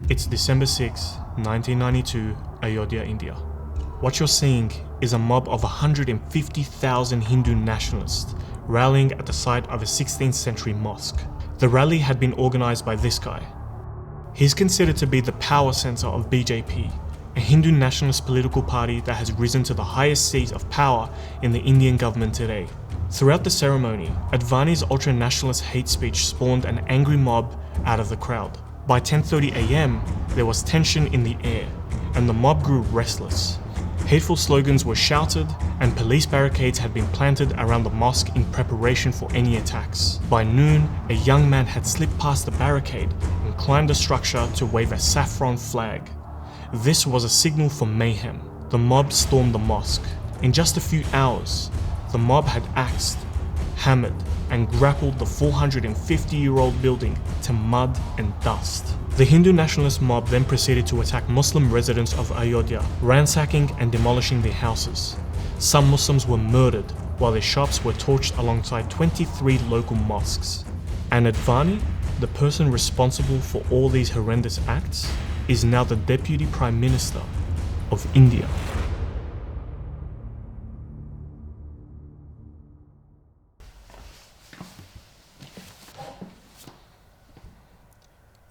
It's December 6, 1992, Ayodhya, India. What you're seeing is a mob of 150,000 Hindu nationalists rallying at the site of a 16th century mosque. The rally had been organized by this guy. He's considered to be the power center of BJP, a Hindu nationalist political party that has risen to the highest seat of power in the Indian government today. Throughout the ceremony, Advani's ultra-nationalist hate speech spawned an angry mob out of the crowd. By 10:30 AM, there was tension in the air, and the mob grew restless. Hateful slogans were shouted, and police barricades had been planted around the mosque in preparation for any attacks. By noon, a young man had slipped past the barricade and climbed the structure to wave a saffron flag. This was a signal for mayhem. The mob stormed the mosque. In just a few hours, the mob had axed, hammered, and grappled the 450-year-old building to mud and dust. The Hindu nationalist mob then proceeded to attack Muslim residents of Ayodhya, ransacking and demolishing their houses. Some Muslims were murdered, while their shops were torched alongside 23 local mosques. And Advani, the person responsible for all these horrendous acts, is now the Deputy Prime Minister of India.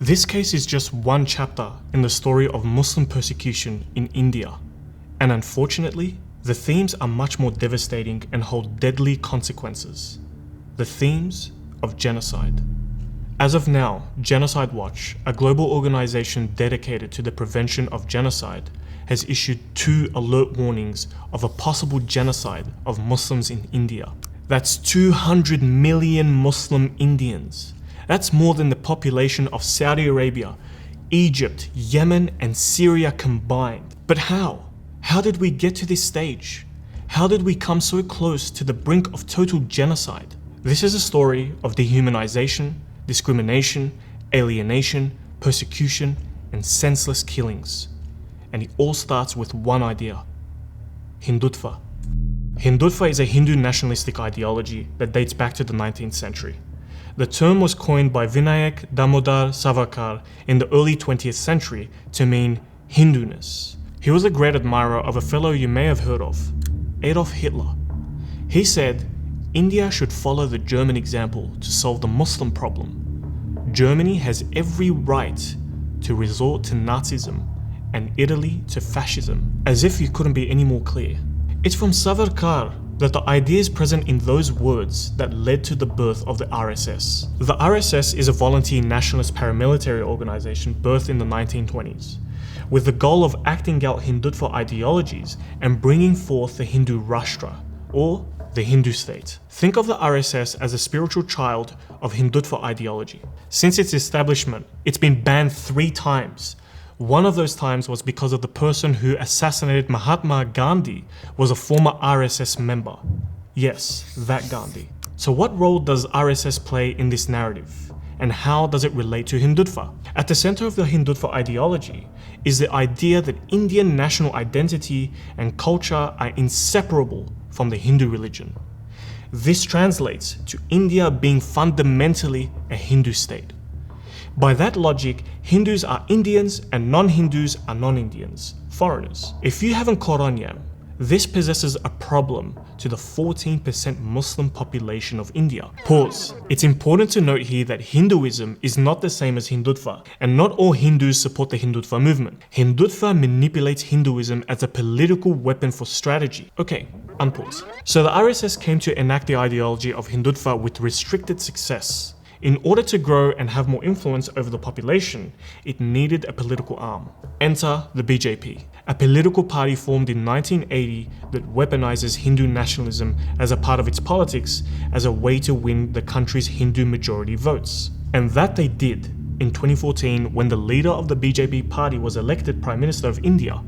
This case is just one chapter in the story of Muslim persecution in India, and unfortunately, the themes are much more devastating and hold deadly consequences. The themes of genocide. As of now, Genocide Watch, a global organization dedicated to the prevention of genocide, has issued 2 alert warnings of a possible genocide of Muslims in India. That's 200 million Muslim Indians. That's more than the population of Saudi Arabia, Egypt, Yemen, and Syria combined. But how? How did we get to this stage? How did we come so close to the brink of total genocide? This is a story of dehumanization, discrimination, alienation, persecution, and senseless killings. And it all starts with one idea: Hindutva. Hindutva is a Hindu nationalistic ideology that dates back to the 19th century. The term was coined by Vinayak Damodar Savarkar in the early 20th century to mean Hinduness. He was a great admirer of a fellow you may have heard of, Adolf Hitler. He said, India should follow the German example to solve the Muslim problem. Germany has every right to resort to Nazism and Italy to fascism, as if you couldn't be any more clear. It's from Savarkar that the ideas present in those words that led to the birth of the RSS. The RSS is a volunteer nationalist paramilitary organization birthed in the 1920s, with the goal of acting out Hindutva ideologies and bringing forth the Hindu Rashtra, or the Hindu state. Think of the RSS as a spiritual child of Hindutva ideology. Since its establishment, it's been banned 3 times. One of those times was because of the person who assassinated Mahatma Gandhi was a former RSS member. Yes, that Gandhi. So what role does RSS play in this narrative? And how does it relate to Hindutva? At the center of the Hindutva ideology is the idea that Indian national identity and culture are inseparable from the Hindu religion. This translates to India being fundamentally a Hindu state. By that logic, Hindus are Indians and non-Hindus are non-Indians, foreigners. If you haven't caught on yet, this possesses a problem to the 14% Muslim population of India. Pause. It's important to note here that Hinduism is not the same as Hindutva, and not all Hindus support the Hindutva movement. Hindutva manipulates Hinduism as a political weapon for strategy. Okay, unpause. So the RSS came to enact the ideology of Hindutva with restricted success. In order to grow and have more influence over the population, it needed a political arm. Enter the BJP, a political party formed in 1980 that weaponizes Hindu nationalism as a part of its politics as a way to win the country's Hindu majority votes. And that they did in 2014 when the leader of the BJP party was elected Prime Minister of India.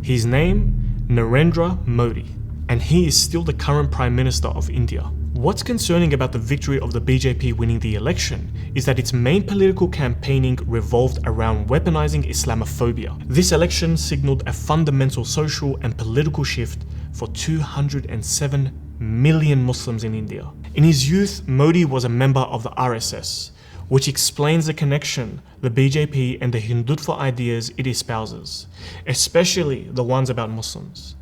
His name, Narendra Modi, and he is still the current Prime Minister of India. What's concerning about the victory of the BJP winning the election is that its main political campaigning revolved around weaponizing Islamophobia. This election signaled a fundamental social and political shift for 207 million Muslims in India. In his youth, Modi was a member of the RSS, which explains the connection the BJP and the Hindutva ideas it espouses, especially the ones about Muslims.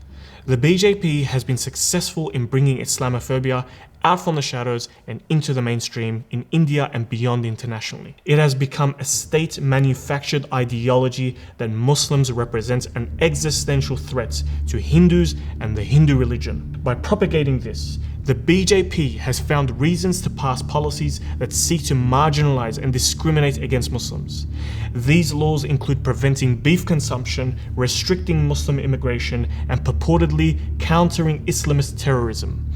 The BJP has been successful in bringing Islamophobia out from the shadows and into the mainstream in India and beyond internationally. It has become a state-manufactured ideology that Muslims represent an existential threat to Hindus and the Hindu religion. By propagating this, the BJP has found reasons to pass policies that seek to marginalize and discriminate against Muslims. These laws include preventing beef consumption, restricting Muslim immigration, and purportedly countering Islamist terrorism.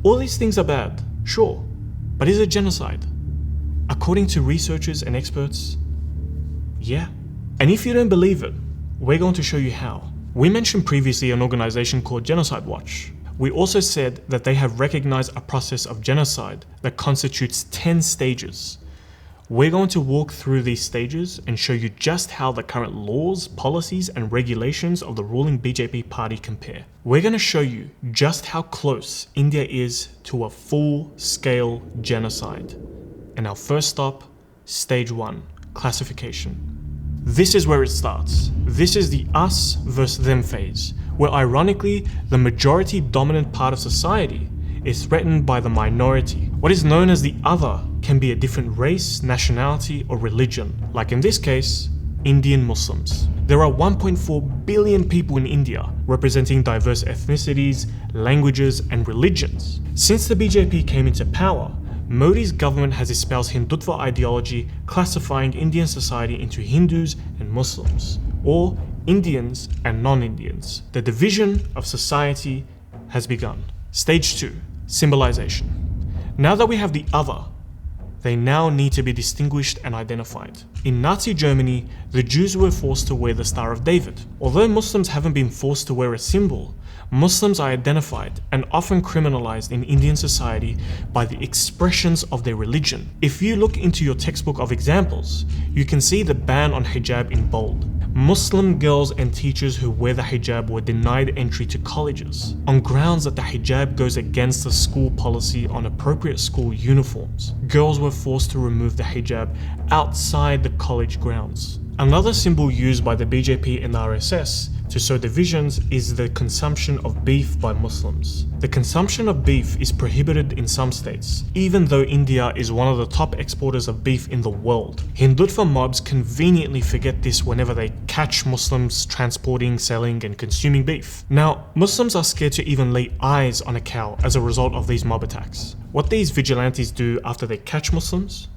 All these things are bad, sure, but is it genocide? According to researchers and experts, yeah. And if you don't believe it, we're going to show you how. We mentioned previously an organization called Genocide Watch. We also said that they have recognized a process of genocide that constitutes 10 stages. We're going to walk through these stages and show you just how the current laws, policies, and regulations of the ruling BJP party compare. We're going to show you just how close India is to a full-scale genocide. And our first stop, stage 1, classification. This is where it starts. This is the us versus them phase, where ironically, the majority dominant part of society is threatened by the minority. What is known as the other can be a different race, nationality, or religion, like in this case, Indian Muslims. There are 1.4 billion people in India, representing diverse ethnicities, languages, and religions. Since the BJP came into power, Modi's government has espoused Hindutva ideology, classifying Indian society into Hindus and Muslims, or Indians and non-Indians. The division of society has begun. Stage 2, symbolization. Now that we have the other, they now need to be distinguished and identified. In Nazi Germany, the Jews were forced to wear the Star of David. Although Muslims haven't been forced to wear a symbol, Muslims are identified and often criminalized in Indian society by the expressions of their religion. If you look into your textbook of examples, you can see the ban on hijab in bold. Muslim girls and teachers who wear the hijab were denied entry to colleges on grounds that the hijab goes against the school policy on appropriate school uniforms. Girls were forced to remove the hijab outside the college grounds. Another symbol used by the BJP and the RSS to sow divisions is the consumption of beef by Muslims. The consumption of beef is prohibited in some states, even though India is one of the top exporters of beef in the world. Hindutva mobs conveniently forget this whenever they catch Muslims transporting, selling, and consuming beef. Now, Muslims are scared to even lay eyes on a cow as a result of these mob attacks. What these vigilantes do after they catch Muslims?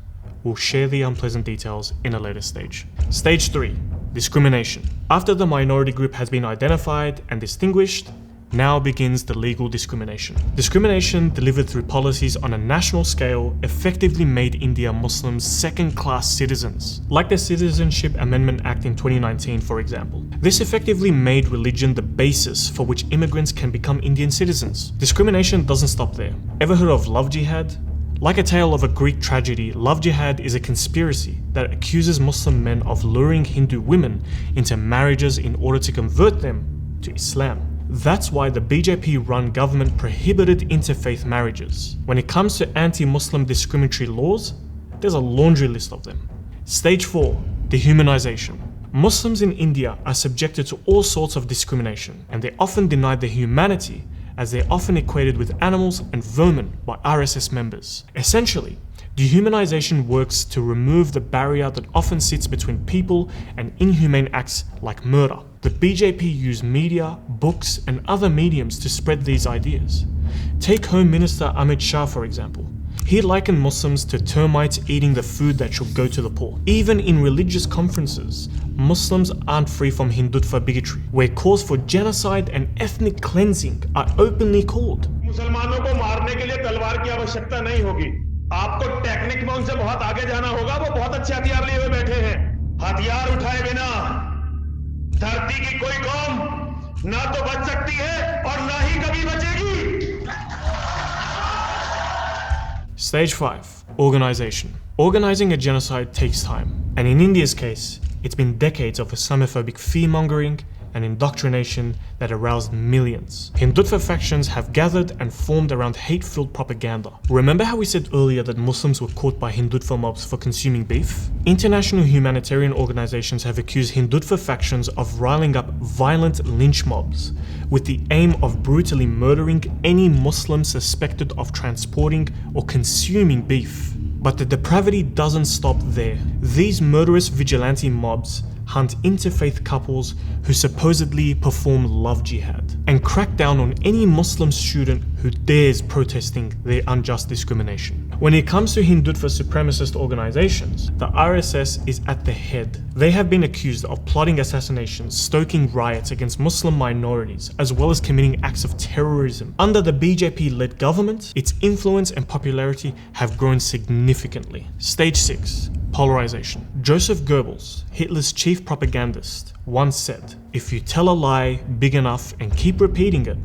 We'll share the unpleasant details in a later stage. Stage 3, discrimination. After the minority group has been identified and distinguished, now begins the legal discrimination. Discrimination delivered through policies on a national scale effectively made India Muslims second-class citizens, like the Citizenship Amendment Act in 2019, for example. This effectively made religion the basis for which immigrants can become Indian citizens. Discrimination doesn't stop there. Ever heard of love jihad? Like a tale of a Greek tragedy, love jihad is a conspiracy that accuses Muslim men of luring Hindu women into marriages in order to convert them to Islam. That's why the BJP-run government prohibited interfaith marriages. When it comes to anti-Muslim discriminatory laws, there's a laundry list of them. Stage 4, dehumanization. Muslims in India are subjected to all sorts of discrimination, and they're often denied their humanity as they're often equated with animals and vermin by RSS members. Essentially, dehumanization works to remove the barrier that often sits between people and inhumane acts like murder. The BJP use media, books, and other mediums to spread these ideas. Take Home Minister Amit Shah, for example. He likened Muslims to termites eating the food that should go to the poor. Even in religious conferences, Muslims aren't free from Hindutva bigotry, where calls for genocide and ethnic cleansing are openly called. मुसलमानों को मारने के लिए तलवार की आवश्यकता नहीं होगी। आपको टेक्निक में उनसे बहुत आगे जाना होगा। वो बहुत अच्छे हथियार लिए हुए बैठे हैं। हथियार उठाए बिना धरती की कोई कौम ना तो बच सकती है और ना ही कभी बचेगी। Stage 5, organization. Organizing a genocide takes time, and in India's case, it's been decades of Islamophobic fear-mongering and indoctrination that aroused millions. Hindutva factions have gathered and formed around hate-filled propaganda. Remember how we said earlier that Muslims were caught by Hindutva mobs for consuming beef? International humanitarian organizations have accused Hindutva factions of riling up violent lynch mobs with the aim of brutally murdering any Muslim suspected of transporting or consuming beef. But the depravity doesn't stop there. These murderous vigilante mobs hunt interfaith couples who supposedly perform love jihad and crack down on any Muslim student who dares protesting their unjust discrimination. When it comes to Hindutva supremacist organizations, the RSS is at the head. They have been accused of plotting assassinations, stoking riots against Muslim minorities, as well as committing acts of terrorism. Under the BJP-led government, its influence and popularity have grown significantly. Stage 6. Polarisation. Joseph Goebbels, Hitler's chief propagandist, once said, "If you tell a lie big enough and keep repeating it,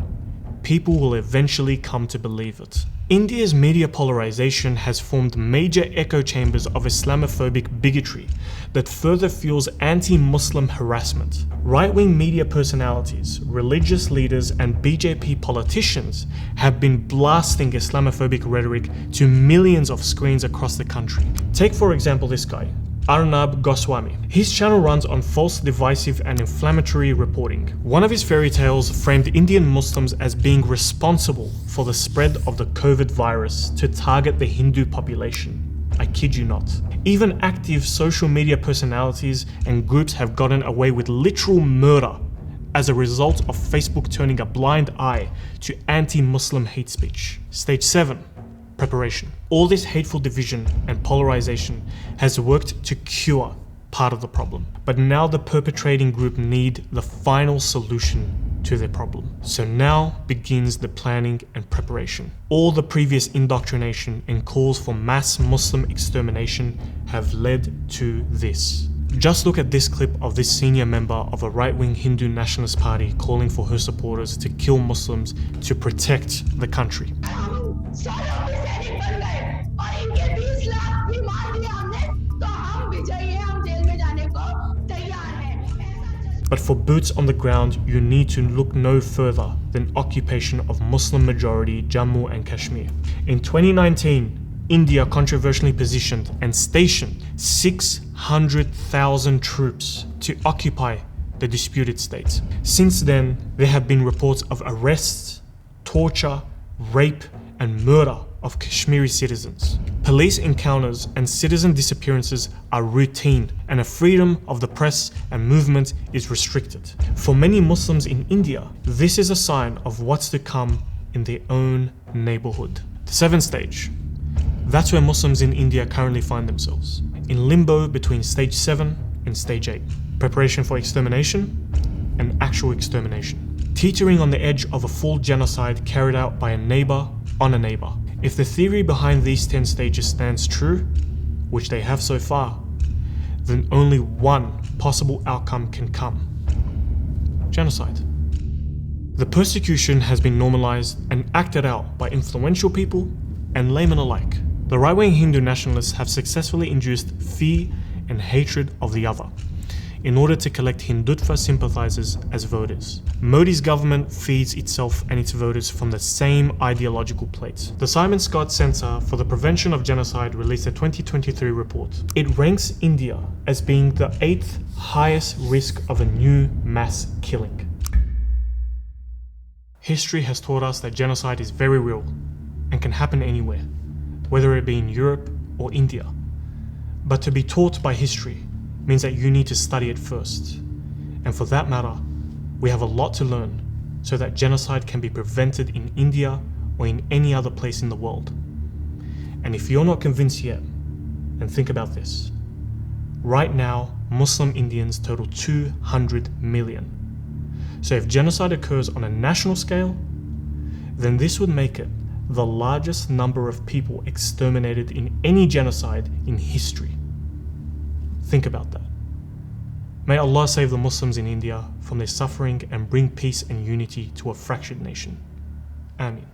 people will eventually come to believe it." India's media polarization has formed major echo chambers of Islamophobic bigotry that further fuels anti-Muslim harassment. Right-wing media personalities, religious leaders, and BJP politicians have been blasting Islamophobic rhetoric to millions of screens across the country. Take for example this guy, Arnab Goswami. His channel runs on false, divisive, and inflammatory reporting. One of his fairy tales framed Indian Muslims as being responsible for the spread of the COVID virus to target the Hindu population. I kid you not. Even active social media personalities and groups have gotten away with literal murder as a result of Facebook turning a blind eye to anti-Muslim hate speech. Stage 7. Preparation. All this hateful division and polarization has worked to cure part of the problem, but now the perpetrating group need the final solution to their problem. So now begins the planning and preparation. All the previous indoctrination and calls for mass Muslim extermination have led to this. Just look at this clip of this senior member of a right-wing Hindu nationalist party calling for her supporters to kill Muslims to protect the country. But for boots on the ground, you need to look no further than occupation of Muslim majority Jammu and Kashmir. In 2019, India controversially positioned and stationed 600,000 troops to occupy the disputed states. Since then, there have been reports of arrests, torture, rape, and murder of Kashmiri citizens. Police encounters and citizen disappearances are routine, and the freedom of the press and movement is restricted. For many Muslims in India, this is a sign of what's to come in their own neighborhood. The 7th stage. That's where Muslims in India currently find themselves, in limbo between stage 7 and stage 8. Preparation for extermination and actual extermination. Teetering on the edge of a full genocide carried out by a neighbor on a neighbor. If the theory behind these 10 stages stands true, which they have so far, then only one possible outcome can come: genocide. The persecution has been normalized and acted out by influential people and laymen alike. The right-wing Hindu nationalists have successfully induced fear and hatred of the other in order to collect Hindutva sympathizers as voters. Modi's government feeds itself and its voters from the same ideological plate. The Simon Scott Center for the Prevention of Genocide released a 2023 report. It ranks India as being the 8th highest risk of a new mass killing. History has taught us that genocide is very real and can happen anywhere, whether it be in Europe or India. But to be taught by history means that you need to study it first. And for that matter, we have a lot to learn so that genocide can be prevented in India or in any other place in the world. And if you're not convinced yet, then think about this. Right now, Muslim Indians total 200 million. So if genocide occurs on a national scale, then this would make it the largest number of people exterminated in any genocide in history. Think about that. May Allah save the Muslims in India from their suffering and bring peace and unity to a fractured nation. Ameen.